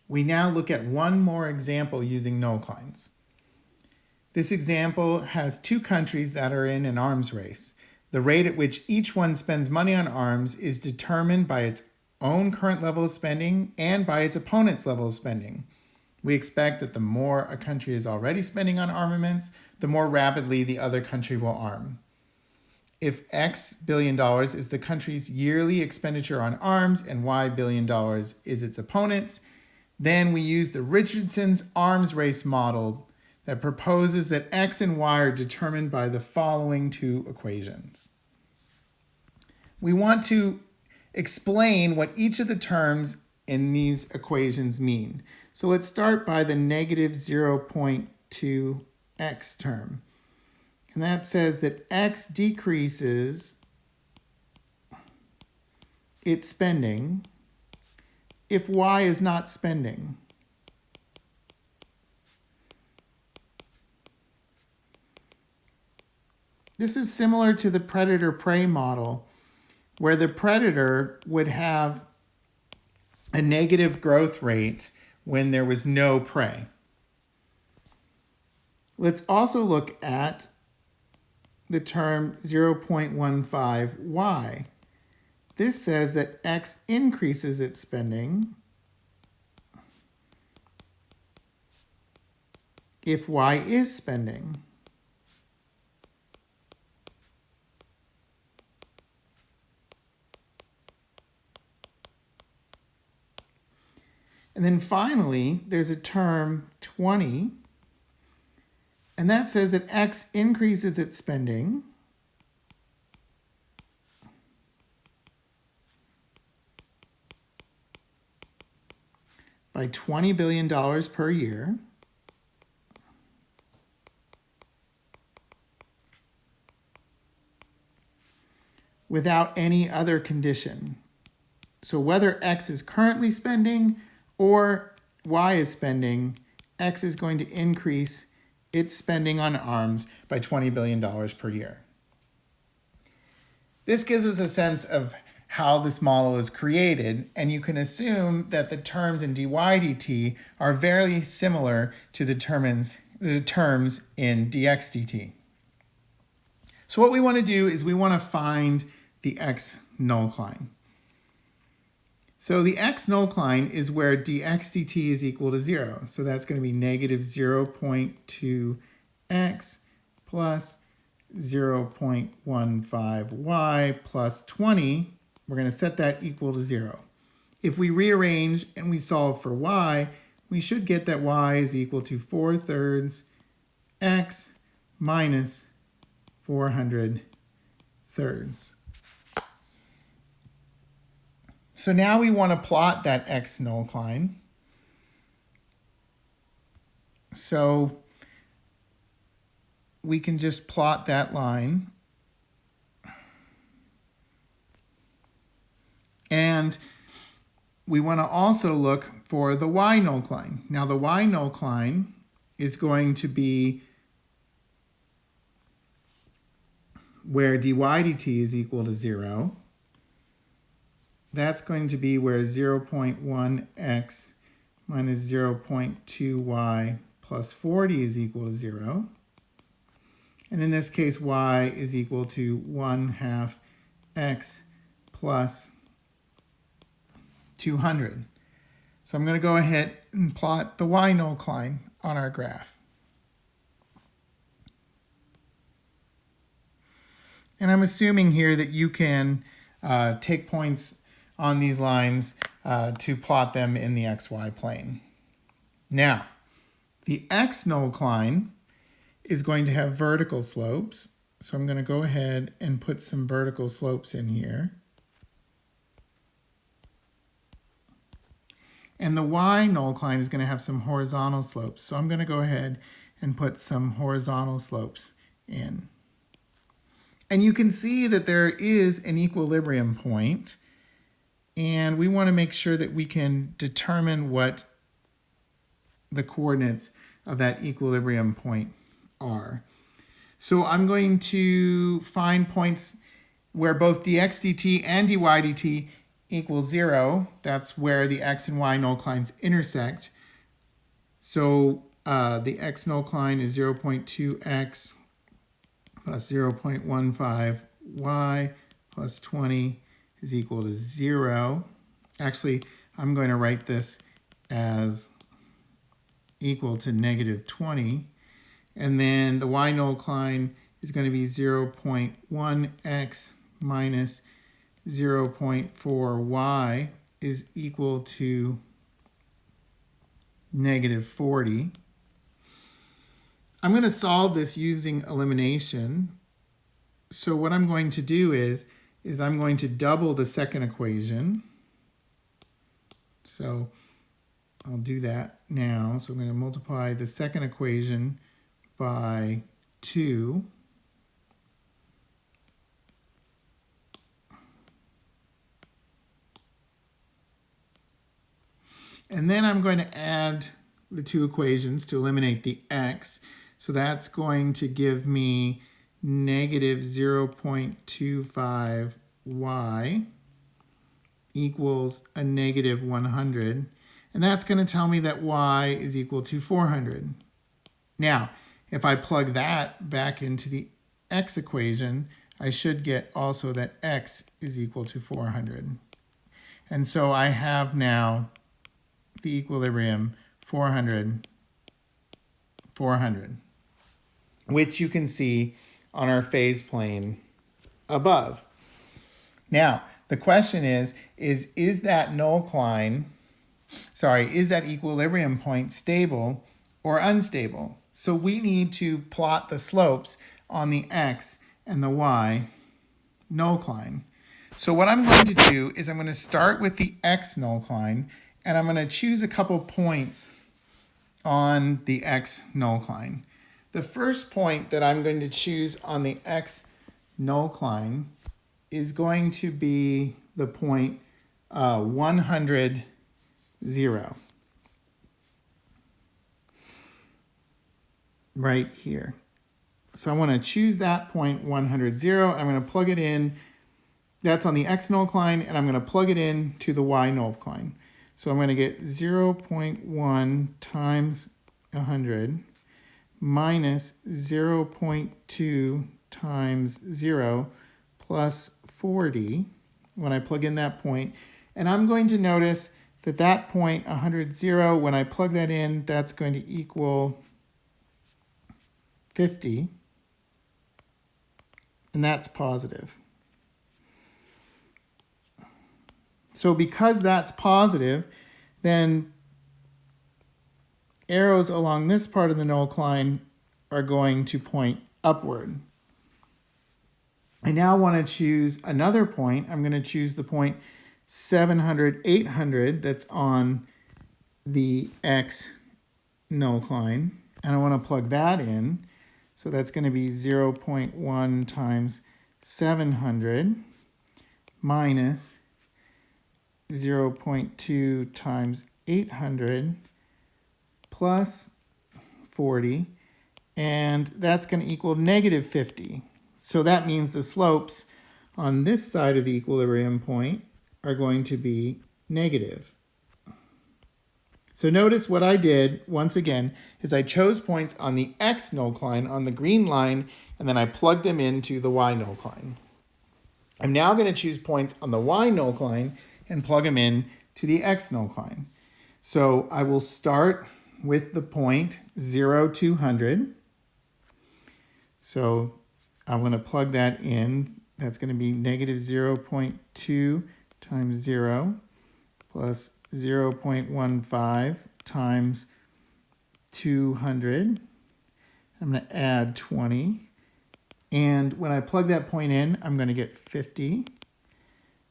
We now look at one more example using Nullclines. This example has two countries that are in an arms race. The rate at which each one spends money on arms is determined by its own current level of spending and by its opponent's level of spending. We expect that the more a country is already spending on armaments, the more rapidly the other country will arm. If X billion dollars is the country's yearly expenditure on arms and Y billion dollars is its opponent's, then we use the Richardson's arms race model that proposes that X and Y are determined by the following two equations. We want to explain what each of the terms in these equations mean. So let's start by the negative 0.2x term. And that says that X decreases its spending if Y is not spending. This is similar to the predator-prey model, where the predator would have a negative growth rate when there was no prey. Let's also look at the term 0.15y. This says that X increases its spending if Y is spending. And then finally, there's a term 20, and that says that X increases its spending by $20 billion per year without any other condition. So whether X is currently spending or Y is spending, X is going to increase its spending on arms by $20 billion per year. This gives us a sense of how this model is created, and you can assume that the terms in dy dt are very similar to the terms in dx dt. So what we want to do is we want to find the x nullcline. So the x nullcline is where dx dt is equal to 0. So that's going to be negative 0.2x plus 0.15y plus 20. We're going to set that equal to 0. If we rearrange and we solve for y, we should get that y is equal to 4/3 x minus 400 thirds. So now we want to plot that x nullcline. So we can just plot that line. And we want to also look for the y nullcline. Now the y nullcline is going to be where dy dt is equal to 0. That's going to be where 0.1x minus 0.2y plus 40 is equal to 0. And in this case, y is equal to 1/2 x plus 200. So I'm going to go ahead and plot the y nullcline on our graph. And I'm assuming here that you can take points on these lines to plot them in the xy plane. Now, the x nullcline is going to have vertical slopes. So I'm going to go ahead and put some vertical slopes in here. And the y nullcline is going to have some horizontal slopes. So I'm going to go ahead and put some horizontal slopes in. And you can see that there is an equilibrium point. And we want to make sure that we can determine what the coordinates of that equilibrium point are. So I'm going to find points where both dx dt and dy dt equals 0. That's where the x and y nullclines intersect. So the x nullcline is 0.2x plus 0.15y plus 20 is equal to 0. Actually, I'm going to write this as equal to negative 20. And then the y nullcline is going to be 0.1x minus 0.4y is equal to negative 40. I'm going to solve this using elimination. So what I'm going to do is I'm going to double the second equation. So I'll do that now. So I'm going to multiply the second equation by 2. And then I'm going to add the two equations to eliminate the x. So that's going to give me negative 0.25y equals a negative 100. And that's going to tell me that y is equal to 400. Now, if I plug that back into the x equation, I should get also that x is equal to 400. And so I have now the equilibrium 400, 400, which you can see on our phase plane above. Now, the question is that is that equilibrium point stable or unstable? So we need to plot the slopes on the x and the y nullcline. So what I'm going to do is I'm going to start with the x nullcline, and I'm going to choose a couple points on the x nullcline. The first point that I'm going to choose on the x nullcline is going to be the point 100, 0. Right here. So I want to choose that point 100, 0. I'm going to plug it in. That's on the x nullcline, and I'm going to plug it in to the y nullcline. So I'm going to get 0.1 times 100 minus 0.2 times 0 plus 40 when I plug in that point. And I'm going to notice that that point 100, 0, when I plug that in, that's going to equal 50. And that's positive. So because that's positive, then arrows along this part of the nullcline are going to point upward. I now want to choose another point. I'm going to choose the point 700, 800 that's on the x nullcline. And I want to plug that in. So that's going to be 0.1 times 700 minus 0.2 times 800 plus 40, and that's going to equal negative 50. So that means the slopes on this side of the equilibrium point are going to be negative. So notice what I did, once again, is I chose points on the x nullcline, on the green line, and then I plugged them into the y nullcline. I'm now going to choose points on the y nullcline and plug them in to the x nullcline. So I will start with the point 0, 200. So I'm going to plug that in. That's going to be negative 0.2 times 0 plus 0.15 times 200. I'm going to add 20. And when I plug that point in, I'm going to get 50.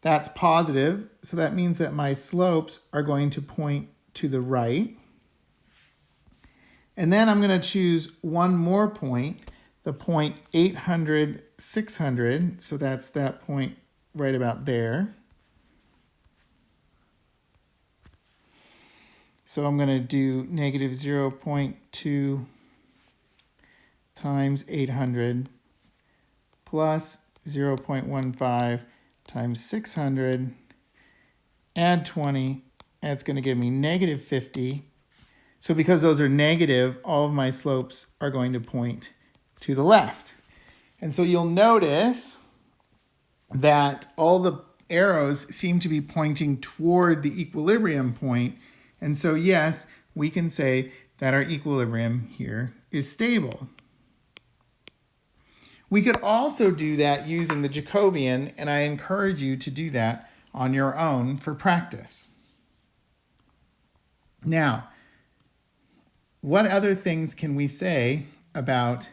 That's positive, so that means that my slopes are going to point to the right. And then I'm going to choose one more point, the point 800, 600. So that's that point right about there. So I'm going to do negative 0.2 times 800 plus 0.15 times 600 add 20, that's going to give me negative 50. So because those are negative, all of my slopes are going to point to the left. And so you'll notice that all the arrows seem to be pointing toward the equilibrium point. And so yes, we can say that our equilibrium here is stable. We could also do that using the Jacobian, and I encourage you to do that on your own for practice. Now, what other things can we say about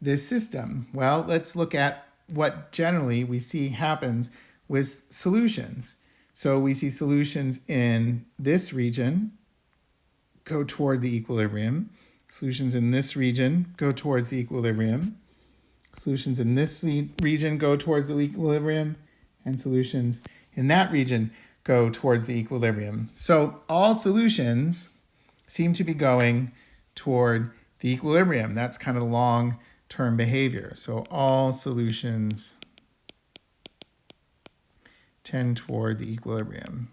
this system? Well, let's look at what generally we see happens with solutions. So we see solutions in this region go toward the equilibrium. Solutions in this region go towards the equilibrium. Solutions in this region go towards the equilibrium, and solutions in that region go towards the equilibrium. So all solutions seem to be going toward the equilibrium. That's kind of long-term behavior. So all solutions tend toward the equilibrium.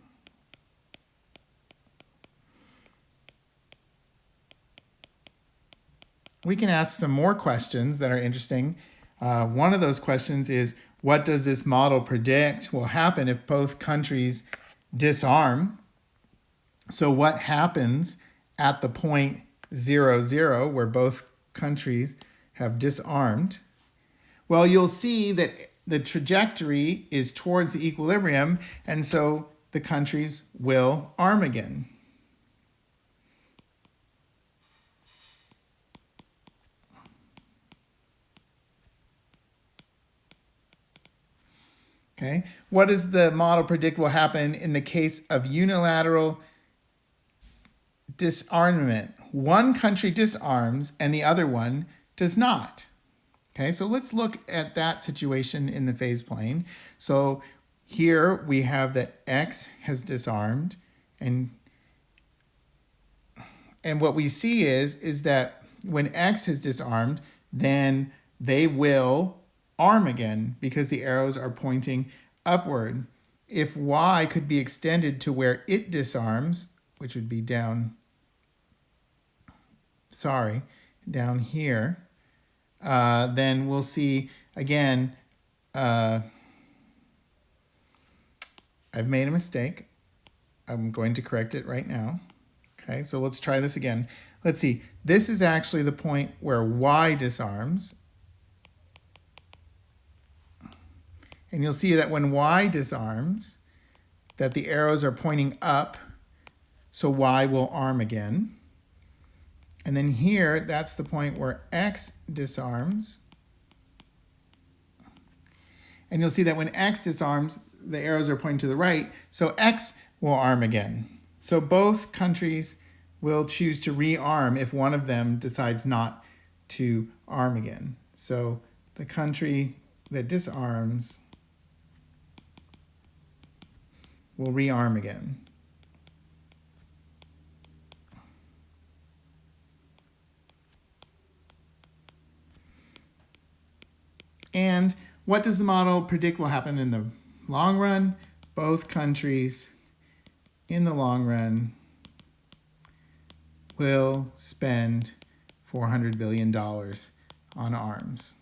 We can ask some more questions that are interesting. One of those questions is, what does this model predict will happen if both countries disarm? So what happens at the point 0, 0, where both countries have disarmed? Well, you'll see that the trajectory is towards the equilibrium, and so the countries will arm again. Okay, what does the model predict will happen in the case of unilateral disarmament? One country disarms and the other one does not. Okay, so let's look at that situation in the phase plane. So here we have that X has disarmed, and what we see is that when X has disarmed, then they will arm again because the arrows are pointing upward. If Y could be extended to where it disarms, which would be down here, then we'll see again, I've made a mistake. I'm going to correct it right now. Okay, so let's try this again. Let's see, this is actually the point where Y disarms. And you'll see that when Y disarms, that the arrows are pointing up, so Y will arm again. And then here, that's the point where X disarms. And you'll see that when X disarms, the arrows are pointing to the right, so X will arm again. So both countries will choose to rearm if one of them decides not to arm again. So the country that disarms will rearm again. And what does the model predict will happen in the long run? Both countries in the long run will spend $400 billion on arms.